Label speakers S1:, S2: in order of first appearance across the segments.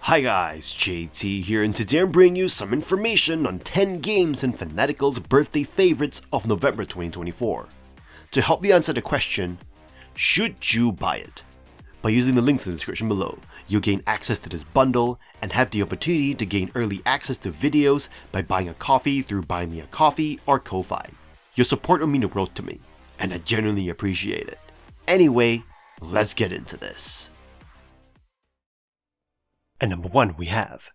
S1: Hi guys, JT here, and today I'm bringing you some information on 10 games in Fanatical's birthday favorites of November 2024. To help you answer the question, should you buy it? By using the links in the description below, you'll gain access to this bundle and have the opportunity to gain early access to videos by buying a coffee through Buy Me a Coffee or Ko-Fi. Your support will mean the world to me, and I genuinely appreciate it. Anyway, let's get into this. And number 1 we have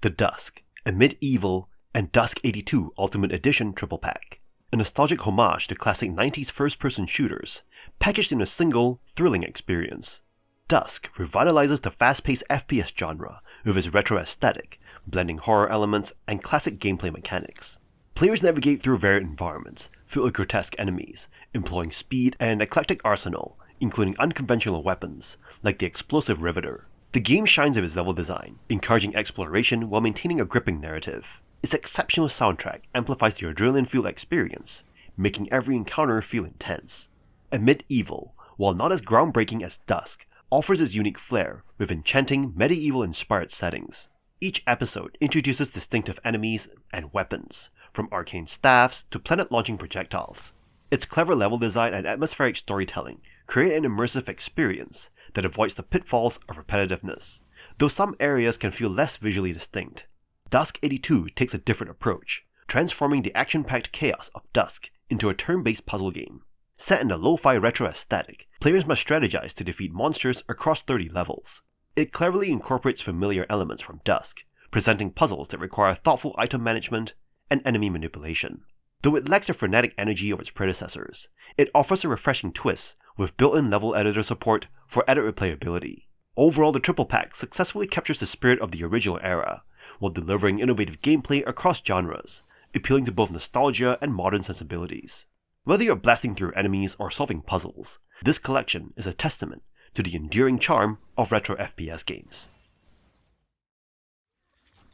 S1: the DUSK, a medieval and DUSK 82 Ultimate Edition triple pack. A nostalgic homage to classic 90s first-person shooters, packaged in a single, thrilling experience. DUSK revitalizes the fast-paced FPS genre with its retro aesthetic, blending horror elements and classic gameplay mechanics. Players navigate through varied environments, filled with grotesque enemies, employing speed and an eclectic arsenal, including unconventional weapons, like the explosive Riveter. The game shines with its level design, encouraging exploration while maintaining a gripping narrative. Its exceptional soundtrack amplifies the adrenaline-fueled experience, making every encounter feel intense. And Medieval, while not as groundbreaking as DUSK, offers its unique flair with enchanting, medieval-inspired settings. Each episode introduces distinctive enemies and weapons, from arcane staffs to planet-launching projectiles. Its clever level design and atmospheric storytelling create an immersive experience that avoids the pitfalls of repetitiveness, though some areas can feel less visually distinct. DUSK 82 takes a different approach, transforming the action-packed chaos of DUSK into a turn-based puzzle game. Set in a lo-fi retro aesthetic, players must strategize to defeat monsters across 30 levels. It cleverly incorporates familiar elements from DUSK, presenting puzzles that require thoughtful item management and enemy manipulation. Though it lacks the frenetic energy of its predecessors, it offers a refreshing twist with built-in level editor support for added replayability. Overall, the triple pack successfully captures the spirit of the original era, while delivering innovative gameplay across genres, appealing to both nostalgia and modern sensibilities. Whether you're blasting through enemies or solving puzzles, this collection is a testament to the enduring charm of retro FPS games.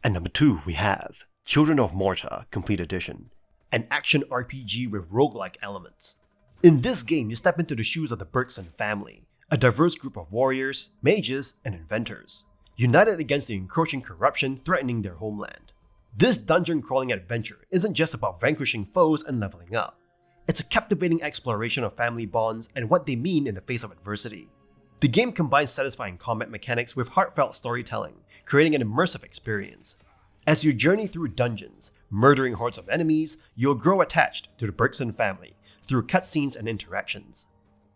S1: And number 2 we have Children of Morta Complete Edition, an action RPG with roguelike elements. In this game, you step into the shoes of the Bergson family, a diverse group of warriors, mages, and inventors, united against the encroaching corruption threatening their homeland. This dungeon-crawling adventure isn't just about vanquishing foes and leveling up. It's a captivating exploration of family bonds and what they mean in the face of adversity. The game combines satisfying combat mechanics with heartfelt storytelling, creating an immersive experience. As you journey through dungeons, murdering hordes of enemies, you'll grow attached to the Bergson family through cutscenes and interactions.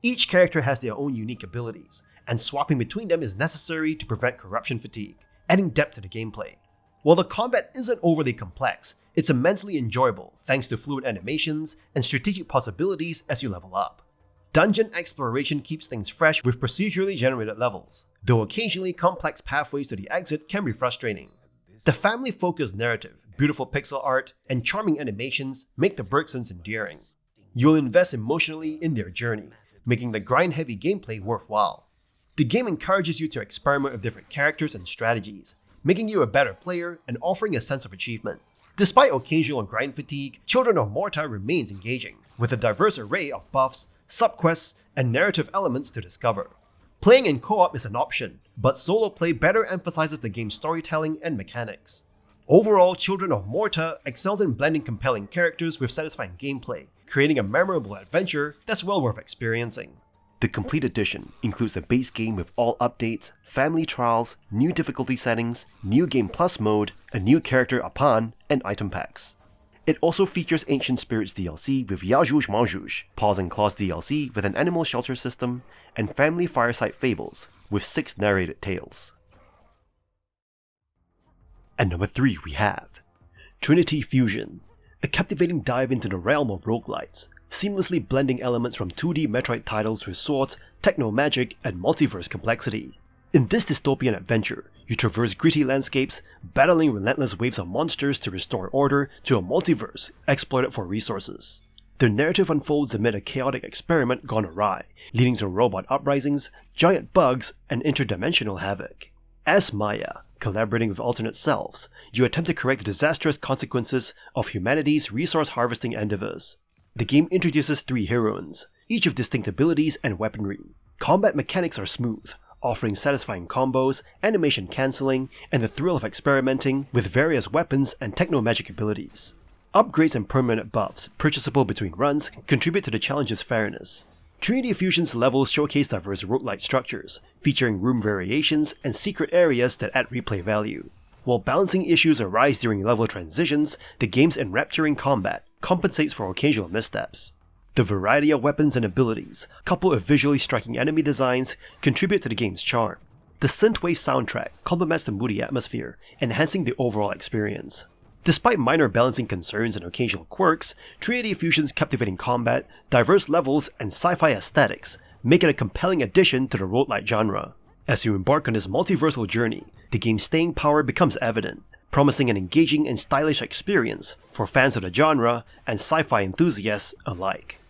S1: Each character has their own unique abilities, and swapping between them is necessary to prevent corruption fatigue, adding depth to the gameplay. While the combat isn't overly complex, it's immensely enjoyable thanks to fluid animations and strategic possibilities as you level up. Dungeon exploration keeps things fresh with procedurally generated levels, though occasionally complex pathways to the exit can be frustrating. The family-focused narrative, beautiful pixel art, and charming animations make the Bergsons endearing. You'll invest emotionally in their journey, making the grind-heavy gameplay worthwhile. The game encourages you to experiment with different characters and strategies, making you a better player and offering a sense of achievement. Despite occasional grind fatigue, Children of Morta remains engaging, with a diverse array of buffs, subquests, and narrative elements to discover. Playing in co-op is an option, but solo play better emphasizes the game's storytelling and mechanics. Overall, Children of Morta excels in blending compelling characters with satisfying gameplay, creating a memorable adventure that's well worth experiencing. The Complete Edition includes the base game with all updates, family trials, new difficulty settings, new Game Plus mode, a new character Apan, and item packs. It also features Ancient Spirits DLC with Yajuj Majuj, Paws and Claws DLC with an animal shelter system, and Family Fireside Fables with 6 narrated tales. And number 3 we have Trinity Fusion, a captivating dive into the realm of roguelites, seamlessly blending elements from 2D Metroid titles with swords, techno-magic, and multiverse complexity. In this dystopian adventure, you traverse gritty landscapes, battling relentless waves of monsters to restore order to a multiverse exploited for resources. The narrative unfolds amid a chaotic experiment gone awry, leading to robot uprisings, giant bugs, and interdimensional havoc. As Maya, collaborating with alternate selves, you attempt to correct the disastrous consequences of humanity's resource harvesting endeavors. The game introduces 3 heroines, each with distinct abilities and weaponry. Combat mechanics are smooth, offering satisfying combos, animation cancelling, and the thrill of experimenting with various weapons and techno-magic abilities. Upgrades and permanent buffs, purchasable between runs, contribute to the challenge's fairness. Trinity Fusion's levels showcase diverse roguelike structures, featuring room variations and secret areas that add replay value. While balancing issues arise during level transitions, the game's enrapturing combat compensates for occasional missteps. The variety of weapons and abilities, coupled with visually striking enemy designs, contribute to the game's charm. The synthwave soundtrack complements the moody atmosphere, enhancing the overall experience. Despite minor balancing concerns and occasional quirks, Trinity Fusion's captivating combat, diverse levels, and sci-fi aesthetics make it a compelling addition to the roguelike genre. As you embark on this multiversal journey, the game's staying power becomes evident, promising an engaging and stylish experience for fans of the genre and sci-fi enthusiasts alike.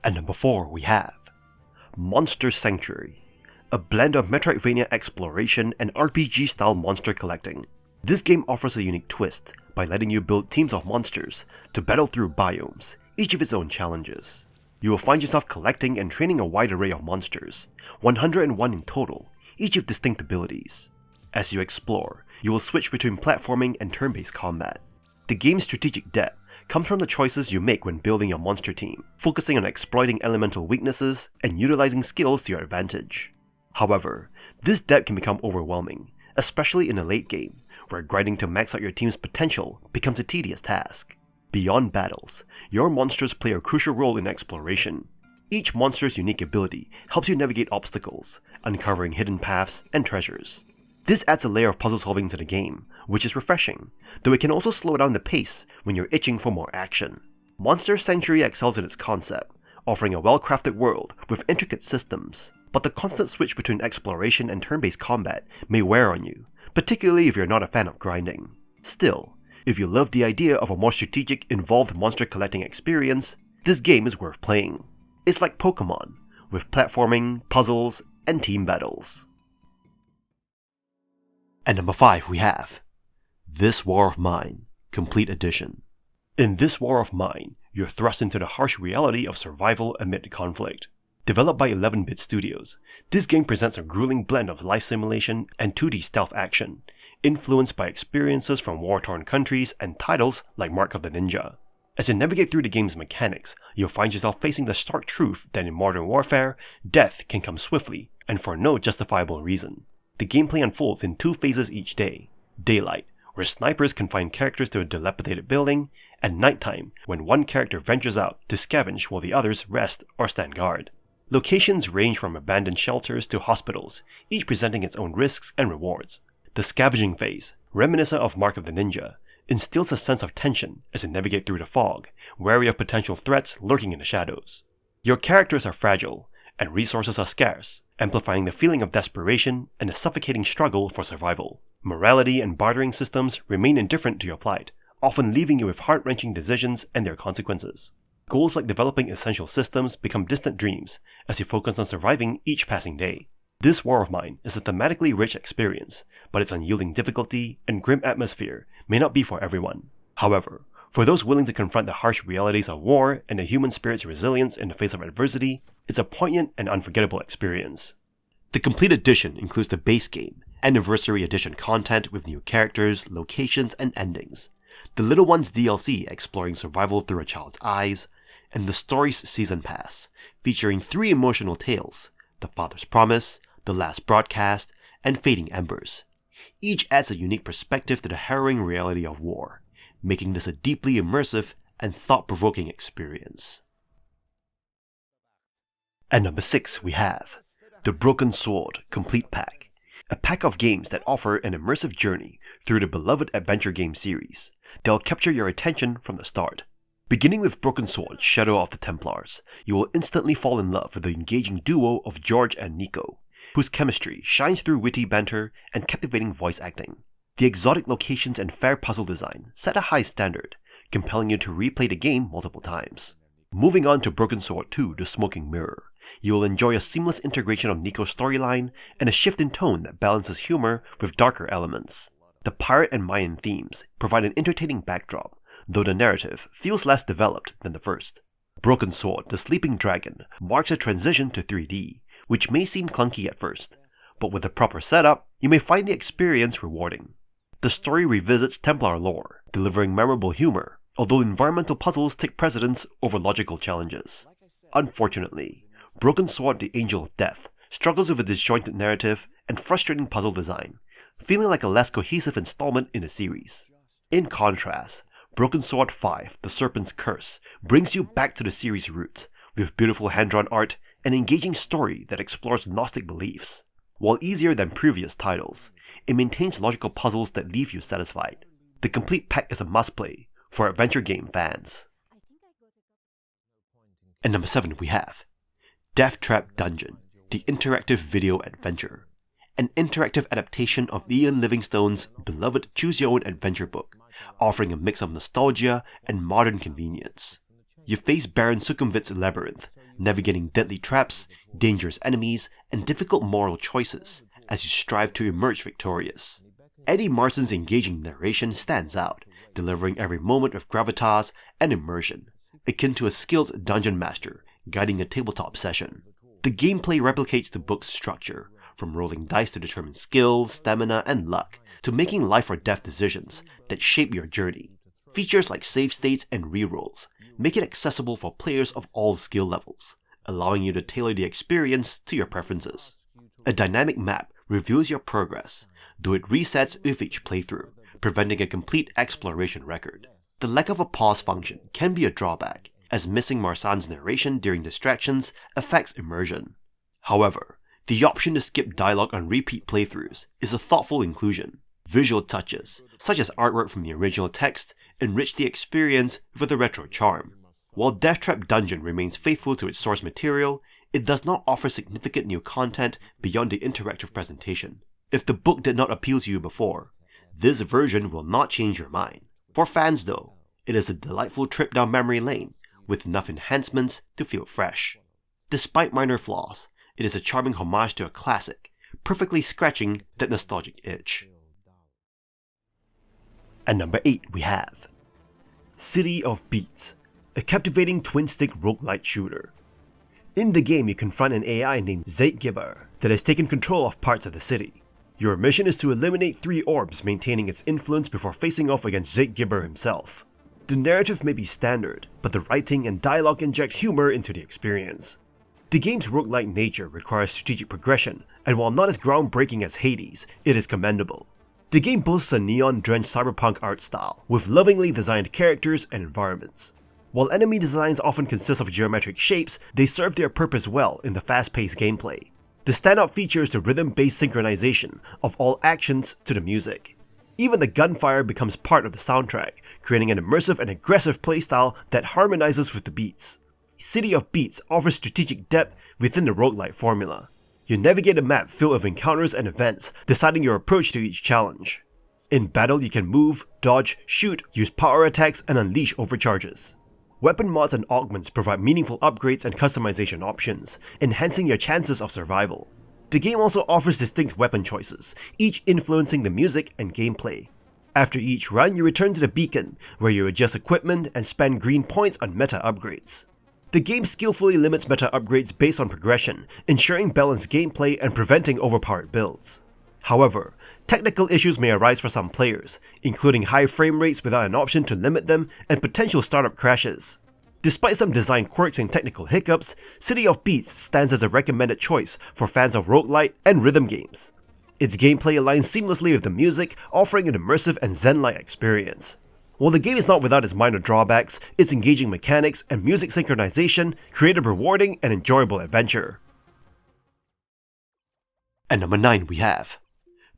S1: At number 4 we have Monster Sanctuary, a blend of Metroidvania exploration and RPG-style monster collecting. This game offers a unique twist by letting you build teams of monsters to battle through biomes, each of its own challenges. You will find yourself collecting and training a wide array of monsters, 101 in total, each with distinct abilities. As you explore, you will switch between platforming and turn-based combat. The game's strategic depth comes from the choices you make when building your monster team, focusing on exploiting elemental weaknesses and utilizing skills to your advantage. However, this depth can become overwhelming, especially in the late game, where grinding to max out your team's potential becomes a tedious task. Beyond battles, your monsters play a crucial role in exploration. Each monster's unique ability helps you navigate obstacles, uncovering hidden paths and treasures. This adds a layer of puzzle solving to the game, which is refreshing, though it can also slow down the pace when you're itching for more action. Monster Sanctuary excels in its concept, offering a well-crafted world with intricate systems, but the constant switch between exploration and turn-based combat may wear on you, particularly if you're not a fan of grinding. Still, if you love the idea of a more strategic, involved monster collecting experience, this game is worth playing. It's like Pokemon, with platforming, puzzles, and team battles. At number 5 we have This War of Mine, Complete Edition. In This War of Mine, you're thrust into the harsh reality of survival amid conflict. Developed by 11-bit studios, this game presents a grueling blend of life simulation and 2D stealth action, influenced by experiences from war-torn countries and titles like Mark of the Ninja. As you navigate through the game's mechanics, you'll find yourself facing the stark truth that in modern warfare, death can come swiftly and for no justifiable reason. The gameplay unfolds in 2 phases each day: daylight, where snipers can find characters to a dilapidated building, and nighttime, when one character ventures out to scavenge while the others rest or stand guard. Locations range from abandoned shelters to hospitals, each presenting its own risks and rewards. The scavenging phase, reminiscent of Mark of the Ninja, instills a sense of tension as you navigate through the fog, wary of potential threats lurking in the shadows. Your characters are fragile, and resources are scarce, amplifying the feeling of desperation and a suffocating struggle for survival. Morality and bartering systems remain indifferent to your plight, often leaving you with heart-wrenching decisions and their consequences. Goals like developing essential systems become distant dreams as you focus on surviving each passing day. This War of Mine is a thematically rich experience, but its unyielding difficulty and grim atmosphere may not be for everyone. However, for those willing to confront the harsh realities of war and the human spirit's resilience in the face of adversity, it's a poignant and unforgettable experience. The complete edition includes the base game, Anniversary Edition content with new characters, locations, and endings, the Little Ones DLC exploring survival through a child's eyes, and the story's Season Pass, featuring 3 emotional tales: The Father's Promise, The Last Broadcast, and Fading Embers. Each adds a unique perspective to the harrowing reality of war, making this a deeply immersive and thought-provoking experience. At number 6 we have The Broken Sword Complete Pack, a pack of games that offer an immersive journey through the beloved adventure game series. They'll capture your attention from the start. Beginning with Broken Sword Shadow of the Templars, you will instantly fall in love with the engaging duo of George and Nico, whose chemistry shines through witty banter and captivating voice acting. The exotic locations and fair puzzle design set a high standard, compelling you to replay the game multiple times. Moving on to Broken Sword 2 The Smoking Mirror, you will enjoy a seamless integration of Nico's storyline and a shift in tone that balances humor with darker elements. The pirate and Mayan themes provide an entertaining backdrop, though the narrative feels less developed than the first. Broken Sword The Sleeping Dragon marks a transition to 3D, which may seem clunky at first, but with the proper setup, you may find the experience rewarding. The story revisits Templar lore, delivering memorable humor, although environmental puzzles take precedence over logical challenges. Unfortunately, Broken Sword the Angel of Death struggles with a disjointed narrative and frustrating puzzle design, feeling like a less cohesive installment in the series. In contrast, Broken Sword 5 The Serpent's Curse brings you back to the series' roots, with beautiful hand-drawn art and engaging story that explores Gnostic beliefs. While easier than previous titles, it maintains logical puzzles that leave you satisfied. The complete pack is a must-play for adventure game fans. And number 7 we have Deathtrap Dungeon, the interactive video adventure. An interactive adaptation of Ian Livingstone's beloved choose-your-own-adventure book, offering a mix of nostalgia and modern convenience. You face Baron Sukhumvit's labyrinth, navigating deadly traps, dangerous enemies, and difficult moral choices as you strive to emerge victorious. Eddie Martin's engaging narration stands out, delivering every moment of gravitas and immersion, akin to a skilled dungeon master guiding a tabletop session. The gameplay replicates the book's structure, from rolling dice to determine skills, stamina, and luck, to making life or death decisions that shape your journey. Features like save states and rerolls make it accessible for players of all skill levels, allowing you to tailor the experience to your preferences. A dynamic map reveals your progress, though it resets with each playthrough, preventing a complete exploration record. The lack of a pause function can be a drawback, as missing Marsan's narration during distractions affects immersion. However, the option to skip dialogue on repeat playthroughs is a thoughtful inclusion. Visual touches, such as artwork from the original text, enrich the experience with a retro charm. While Deathtrap Dungeon remains faithful to its source material, it does not offer significant new content beyond the interactive presentation. If the book did not appeal to you before, this version will not change your mind. For fans though, it is a delightful trip down memory lane, with enough enhancements to feel fresh. Despite minor flaws, it is a charming homage to a classic, perfectly scratching that nostalgic itch. At number 8 we have City of Beats, a captivating twin-stick roguelite shooter. In the game you confront an AI named Zeitgeber that has taken control of parts of the city. Your mission is to eliminate 3 orbs maintaining its influence before facing off against Zeitgeber himself. The narrative may be standard, but the writing and dialogue inject humor into the experience. The game's roguelike nature requires strategic progression, and while not as groundbreaking as Hades, it is commendable. The game boasts a neon-drenched cyberpunk art style, with lovingly designed characters and environments. While enemy designs often consist of geometric shapes, they serve their purpose well in the fast-paced gameplay. The standout feature is the rhythm-based synchronization of all actions to the music. Even the gunfire becomes part of the soundtrack, creating an immersive and aggressive playstyle that harmonizes with the beats. City of Beats offers strategic depth within the roguelite formula. You navigate a map filled with encounters and events, deciding your approach to each challenge. In battle you can move, dodge, shoot, use power attacks, and unleash overcharges. Weapon mods and augments provide meaningful upgrades and customization options, enhancing your chances of survival. The game also offers distinct weapon choices, each influencing the music and gameplay. After each run, you return to the beacon, where you adjust equipment and spend green points on meta upgrades. The game skillfully limits meta upgrades based on progression, ensuring balanced gameplay and preventing overpowered builds. However, technical issues may arise for some players, including high frame rates without an option to limit them and potential startup crashes. Despite some design quirks and technical hiccups, City of Beats stands as a recommended choice for fans of roguelite and rhythm games. Its gameplay aligns seamlessly with the music, offering an immersive and zen-like experience. While the game is not without its minor drawbacks, its engaging mechanics and music synchronization create a rewarding and enjoyable adventure. At number 9 we have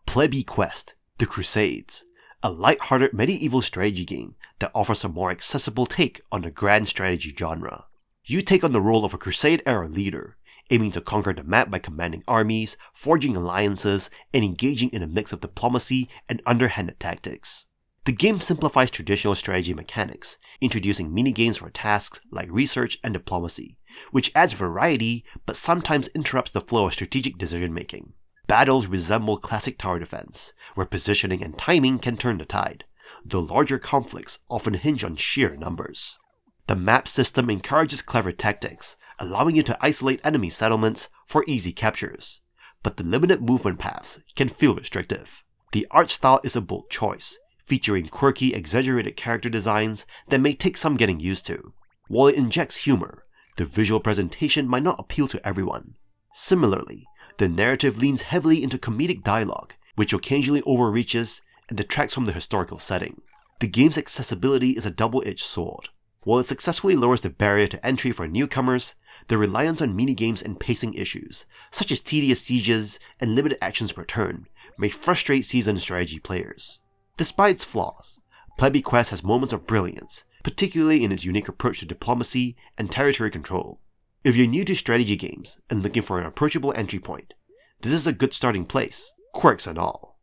S1: Plebby Quest, The Crusades, a light-hearted medieval strategy game that offers a more accessible take on the grand strategy genre. You take on the role of a Crusade-era leader, aiming to conquer the map by commanding armies, forging alliances, and engaging in a mix of diplomacy and underhanded tactics. The game simplifies traditional strategy mechanics, introducing minigames for tasks like research and diplomacy, which adds variety but sometimes interrupts the flow of strategic decision-making. Battles resemble classic tower defense, where positioning and timing can turn the tide, though larger conflicts often hinge on sheer numbers. The map system encourages clever tactics, allowing you to isolate enemy settlements, for easy captures, but the limited movement paths can feel restrictive. The art style is a bold choice, featuring quirky, exaggerated character designs that may take some getting used to. While it injects humor, the visual presentation might not appeal to everyone. Similarly, the narrative leans heavily into comedic dialogue, which occasionally overreaches and detracts from the historical setting. The game's accessibility is a double-edged sword. While it successfully lowers the barrier to entry for newcomers, the reliance on minigames and pacing issues, such as tedious sieges and limited actions per turn, may frustrate seasoned strategy players. Despite its flaws, Plebby Quest has moments of brilliance, particularly in its unique approach to diplomacy and territory control. If you're new to strategy games and looking for an approachable entry point, this is a good starting place, quirks and all.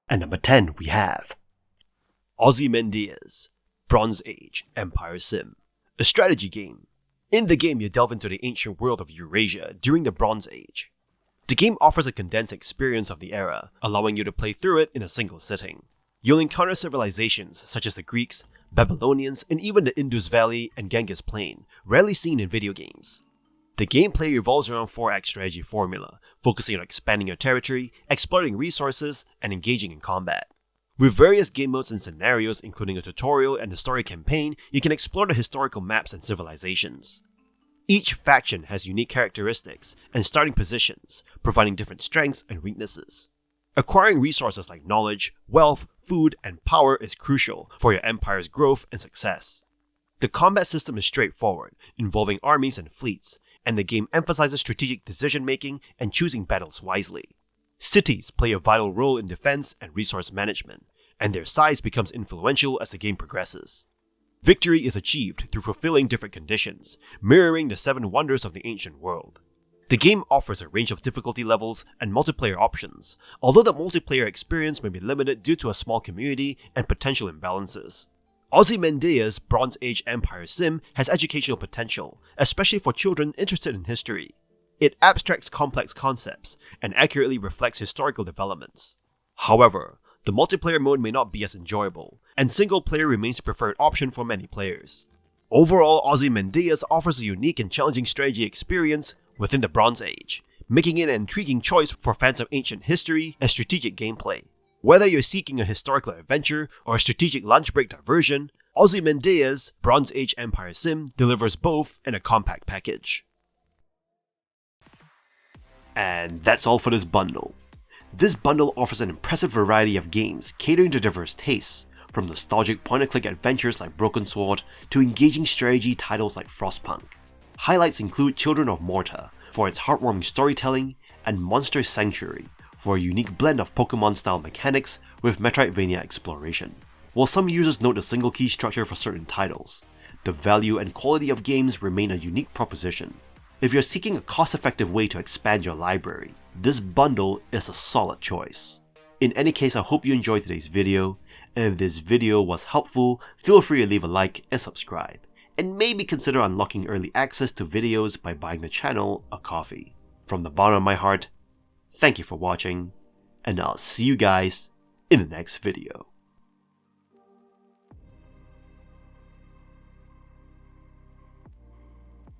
S1: And number 10 we have Ozymandias, Bronze Age Empire Sim, a strategy game. In the game, you delve into the ancient world of Eurasia during the Bronze Age. The game offers a condensed experience of the era, allowing you to play through it in a single sitting. You'll encounter civilizations such as the Greeks, Babylonians, and even the Indus Valley and Genghis Plain, rarely seen in video games. The gameplay revolves around 4-act strategy formula, focusing on expanding your territory, exploring resources, and engaging in combat. With various game modes and scenarios, including a tutorial and the story campaign, you can explore the historical maps and civilizations. Each faction has unique characteristics and starting positions, providing different strengths and weaknesses. Acquiring resources like knowledge, wealth, food, and power is crucial for your empire's growth and success. The combat system is straightforward, involving armies and fleets, and the game emphasizes strategic decision-making and choosing battles wisely. Cities play a vital role in defense and resource management, and their size becomes influential as the game progresses. Victory is achieved through fulfilling different conditions, mirroring the 7 wonders of the ancient world. The game offers a range of difficulty levels and multiplayer options, although the multiplayer experience may be limited due to a small community and potential imbalances. Ozymandias' Bronze Age Empire Sim has educational potential, especially for children interested in history. It abstracts complex concepts and accurately reflects historical developments. However, the multiplayer mode may not be as enjoyable, and single player remains the preferred option for many players. Overall, Ozymandias offers a unique and challenging strategy experience within the Bronze Age, making it an intriguing choice for fans of ancient history and strategic gameplay. Whether you're seeking a historical adventure or a strategic lunch break diversion, Ozymandias' Bronze Age Empire Sim delivers both in a compact package. And that's all for this bundle. This bundle offers an impressive variety of games catering to diverse tastes, from nostalgic point-and-click adventures like Broken Sword to engaging strategy titles like Frostpunk. Highlights include Children of Morta for its heartwarming storytelling and Monster Sanctuary for a unique blend of Pokemon-style mechanics with Metroidvania exploration. While some users note the single key structure for certain titles, the value and quality of games remain a unique proposition. If you're seeking a cost-effective way to expand your library, this bundle is a solid choice. In any case, I hope you enjoyed today's video, and if this video was helpful, feel free to leave a like and subscribe, and maybe consider unlocking early access to videos by buying the channel a coffee. From the bottom of my heart, thank you for watching, and I'll see you guys in the next video.